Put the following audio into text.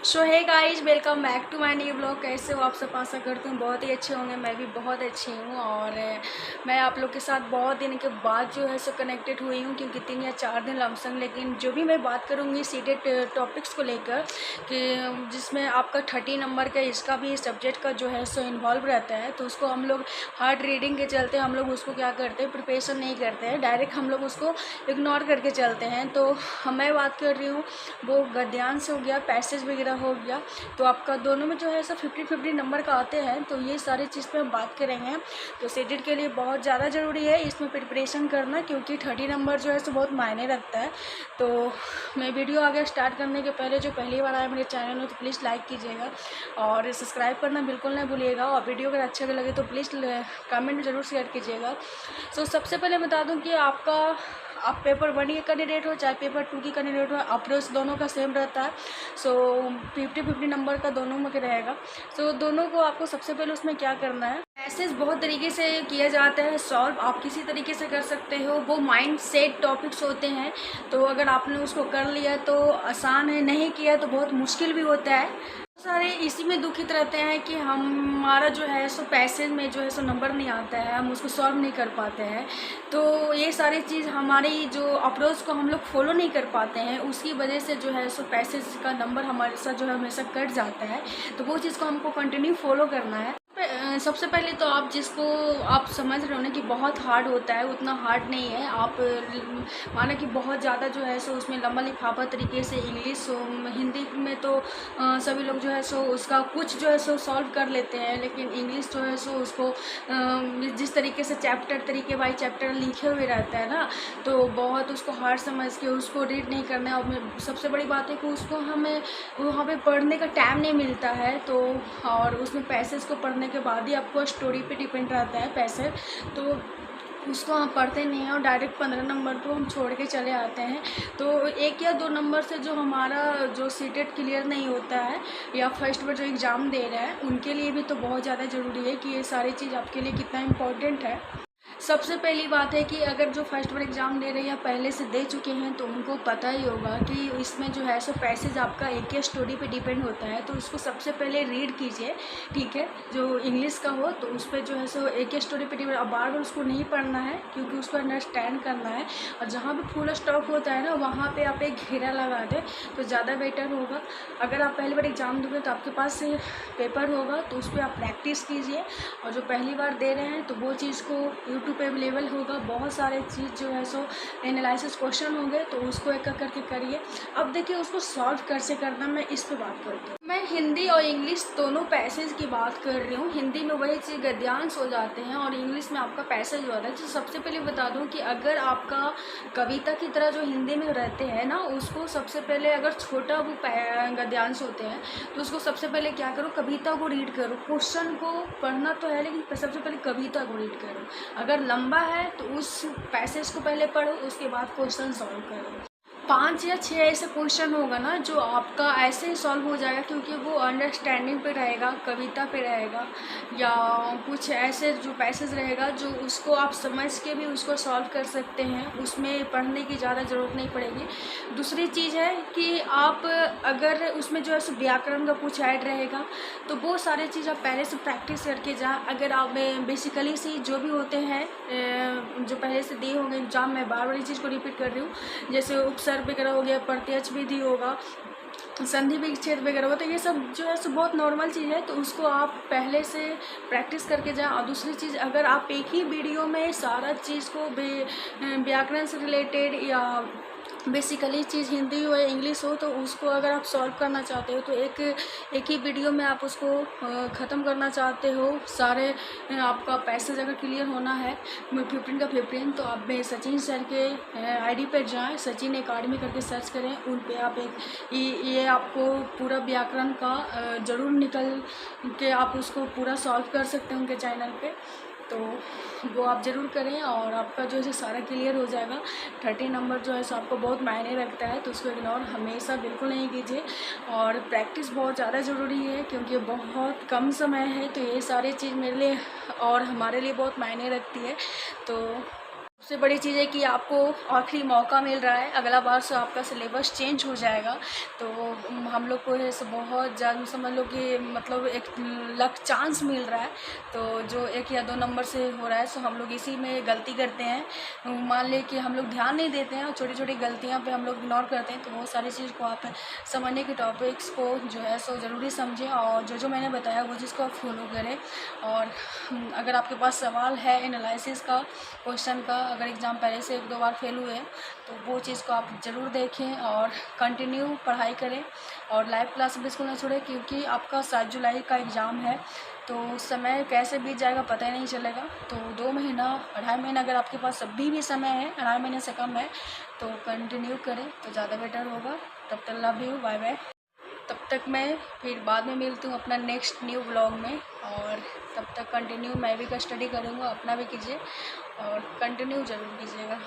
So hey guys, welcome back to my new blog. कैसे हो आप सब? आशा करती हूँ बहुत ही अच्छे होंगे। मैं भी बहुत अच्छी हूँ और मैं आप लोग के साथ बहुत दिन के बाद जो है सो कनेक्टेड हुई हूँ, क्योंकि 3 या 4 दिन लमसम। लेकिन जो भी मैं बात करूँगी सीटेड टॉपिक्स को लेकर, कि जिसमें आपका 30 नंबर का इसका भी सब्जेक्ट का जो है सो इन्वॉल्व रहता है, तो उसको हम लोग हार्ड रीडिंग के चलते हम लोग उसको क्या करते हैं, प्रिपरेशन नहीं करते हैं, डायरेक्ट हम लोग उसको इग्नोर करके चलते हैं। तो मैं बात कर रही हूँ वो गद्यांश हो गया, पैसेज वगैरह हो गया, तो आपका दोनों में जो है सब 50-50 नंबर का आते हैं। तो ये सारी चीज़ पे हम बात करेंगे। तो सीटेट के लिए बहुत ज़्यादा ज़रूरी है इसमें प्रिपरेशन करना, क्योंकि 30 नंबर जो है सो बहुत मायने रखता है। तो मैं वीडियो आगे स्टार्ट करने के पहले जो पहली बार आया मेरे चैनल में, तो प्लीज़ लाइक कीजिएगा और सब्सक्राइब करना बिल्कुल नहीं भूलिएगा। और वीडियो अगर अच्छा लगे तो प्लीज़ कमेंट ज़रूर शेयर कीजिएगा। तो सबसे पहले बता दूं कि आप पेपर 1 के कैंडिडेट हो चाहे पेपर 2 की कैंडिडेट हो, अप्रोच दोनों का सेम रहता है। सो 50-50 नंबर का दोनों में रहेगा। सो दोनों को आपको सबसे पहले उसमें क्या करना है, मैसेज बहुत तरीके से किया जाता है सॉल्व, आप किसी तरीके से कर सकते हो। वो माइंड सेट टॉपिक्स होते हैं, तो अगर आपने उसको कर लिया तो आसान है, नहीं किया तो बहुत मुश्किल भी होता है। सारे इसी में दुखित रहते हैं कि हमारा जो है सो पैसेज में जो है सो नंबर नहीं आता है, हम उसको सॉल्व नहीं कर पाते हैं। तो ये सारी चीज़ हमारी जो अप्रोच को हम लोग फॉलो नहीं कर पाते हैं, उसकी वजह से जो है सो पैसेज का नंबर हमारे साथ जो है हमेशा कट जाता है। तो वो चीज़ को हमको कंटिन्यू फॉलो करना है। सबसे पहले तो आप जिसको आप समझ रहे हो ना कि बहुत हार्ड होता है, उतना हार्ड नहीं है। आप माना कि बहुत ज़्यादा जो है सो उसमें लंबा लिफाफा तरीके से इंग्लिश हिंदी में तो सभी लोग जो है सो उसका कुछ जो है सो सॉल्व कर लेते हैं, लेकिन इंग्लिश जो है सो उसको जिस तरीके से चैप्टर तरीके बाई चैप्टर लिखे हुए रहता है ना, तो बहुत उसको हार्ड समझ के उसको रीड नहीं करना है। और सबसे बड़ी बात है कि उसको हमें वहाँ पे पढ़ने का टाइम नहीं मिलता है। तो और उसमें पैसेज को पढ़ने के बाद ही आपको स्टोरी पे डिपेंड रहता है पैसे, तो उसको हम पढ़ते नहीं हैं और डायरेक्ट 15 नंबर को हम छोड़ के चले आते हैं। तो 1 या 2 नंबर से जो हमारा जो सीटेट क्लियर नहीं होता है, या फर्स्ट बार जो एग्ज़ाम दे रहे हैं, उनके लिए भी तो बहुत ज़्यादा ज़रूरी है कि ये सारी चीज़ आपके लिए कितना इम्पोर्टेंट है। सबसे पहली बात है कि अगर जो फर्स्ट बार एग्ज़ाम दे रहे हैं या पहले से दे चुके हैं, तो उनको पता ही होगा कि इसमें जो है सो पैसेज आपका एक ही स्टोरी पे डिपेंड होता है। तो उसको सबसे पहले रीड कीजिए, ठीक है। जो इंग्लिश का हो तो उस पर जो है सो एक ही स्टोरी पे डिपेंड, अब बार बार उसको नहीं पढ़ना है, क्योंकि उसको अंडरस्टैंड करना है। और जहाँ भी फुल स्टॉप होता है ना, वहाँ पर आप एक घेरा लगा दें तो ज़्यादा बेटर होगा। अगर आप पहली बार एग्ज़ाम दोगे तो आपके पास पेपर होगा, तो उस पर आप प्रैक्टिस कीजिए। और जो पहली बार दे रहे हैं तो वो चीज़ को यूट्यूब पे अवेलेबल होगा, बहुत सारे चीज़ जो है सो एनालिसिस क्वेश्चन होंगे, तो उसको एक एक करके करिए। अब देखिए उसको सॉल्व कैसे करना, मैं इस पे बात करती हूँ। मैं हिंदी और इंग्लिश दोनों पैसेज की बात कर रही हूँ। हिंदी में वही चीज़ गद्यांश हो जाते हैं और इंग्लिश में आपका पैसेज हो जाता है। तो सबसे पहले बता दूँ कि अगर आपका कविता की तरह जो हिंदी में रहते हैं ना, उसको सबसे पहले अगर छोटा वो गद्यांश होते हैं, तो उसको सबसे पहले क्या करो, कविता को रीड करो। क्वेश्चन को पढ़ना तो है, लेकिन सबसे पहले कविता को रीड करो। अगर लंबा है तो उस पैसेज को पहले पढ़ो, उसके बाद क्वेश्चन सॉल्व करो। 5 या 6 ऐसे क्वेश्चन होगा ना जो आपका ऐसे ही सॉल्व हो जाएगा, क्योंकि वो अंडरस्टैंडिंग पे रहेगा, कविता पे रहेगा, या कुछ ऐसे जो पैसेज रहेगा जो उसको आप समझ के भी उसको सॉल्व कर सकते हैं, उसमें पढ़ने की ज़्यादा ज़रूरत नहीं पड़ेगी। दूसरी चीज़ है कि आप अगर उसमें जो है सो व्याकरण का कुछ ऐड रहेगा, तो वो सारी चीज़ आप पहले से प्रैक्टिस करके जाएँ। अगर आप बेसिकली से जो भी होते हैं जो पहले से दिए होंगे एग्जाम, में बार बार इस चीज़ को रिपीट कर रही हूँ, जैसे उपसर्ग वगैरह हो गया, प्रत्यक्ष विधि होगा, संधि विच्छेद वगैरह होगा, तो ये सब जो है सो बहुत नॉर्मल चीज़ है। तो उसको आप पहले से प्रैक्टिस करके जाएं। और दूसरी चीज़, अगर आप एक ही वीडियो में सारा चीज़ को व्याकरण से रिलेटेड या बेसिकली चीज़ हिंदी हो या इंग्लिश हो, तो उसको अगर आप सॉल्व करना चाहते हो, तो एक ही वीडियो में आप उसको ख़त्म करना चाहते हो सारे, आपका पैसेज अगर क्लियर होना है 15 का 15, तो आप सचिन सर के आईडी पर जाएं, सचिन एकेडमी करके सर्च करें। उन पे आप ये आपको पूरा व्याकरण का ज़रूर निकल के आप उसको पूरा सॉल्व कर सकते हैं उनके चैनल पे। तो वो आप ज़रूर करें और आपका जो है सारा क्लियर हो जाएगा। 30 नंबर जो है सो आपको बहुत मायने रखता है, तो उसको इग्नोर हमेशा बिल्कुल नहीं कीजिए। और प्रैक्टिस बहुत ज़्यादा ज़रूरी है, क्योंकि बहुत कम समय है। तो ये सारी चीज़ मेरे लिए और हमारे लिए बहुत मायने रखती है। तो सबसे बड़ी चीज़ है कि आपको आखिरी मौका मिल रहा है, अगला बार से आपका सिलेबस चेंज हो जाएगा। तो हम लोग को है सो बहुत ज़्यादा समझ लो कि मतलब एक लक चांस मिल रहा है। तो जो 1 या 2 नंबर से हो रहा है सो हम लोग इसी में गलती करते हैं। मान लें कि हम लोग ध्यान नहीं देते हैं और छोटी-छोटी गलतियाँ पे हम लोग इग्नोर करते हैं। तो बहुत सारी चीज़ को आप समझने के टॉपिक्स को जो है सो ज़रूरी समझें और जो मैंने बताया वो चीज़ को आप फॉलो करें। और अगर आपके पास सवाल है एनालिसिस का, क्वेश्चन का, अगर एग्ज़ाम पहले से 1-2 बार फेल हुए हैं तो वो चीज़ को आप ज़रूर देखें और कंटिन्यू पढ़ाई करें और लाइव क्लास बिल्कुल ना छोड़ें, क्योंकि आपका 7 जुलाई का एग्ज़ाम है। तो उस समय कैसे बीत जाएगा पता ही नहीं चलेगा। तो 2 महीना, 2.5 महीना अगर आपके पास अभी भी समय है, 2.5 महीने से कम है, तो कंटिन्यू करें तो ज़्यादा बेटर होगा। तब तक लव यू, बाय बाय। तब तक मैं फिर बाद में मिलती हूँ अपना नेक्स्ट न्यू ब्लॉग में। और तब तक कंटिन्यू मैं भी स्टडी करूँगा, अपना भी कीजिए और कंटिन्यू ज़रूर कीजिएगा।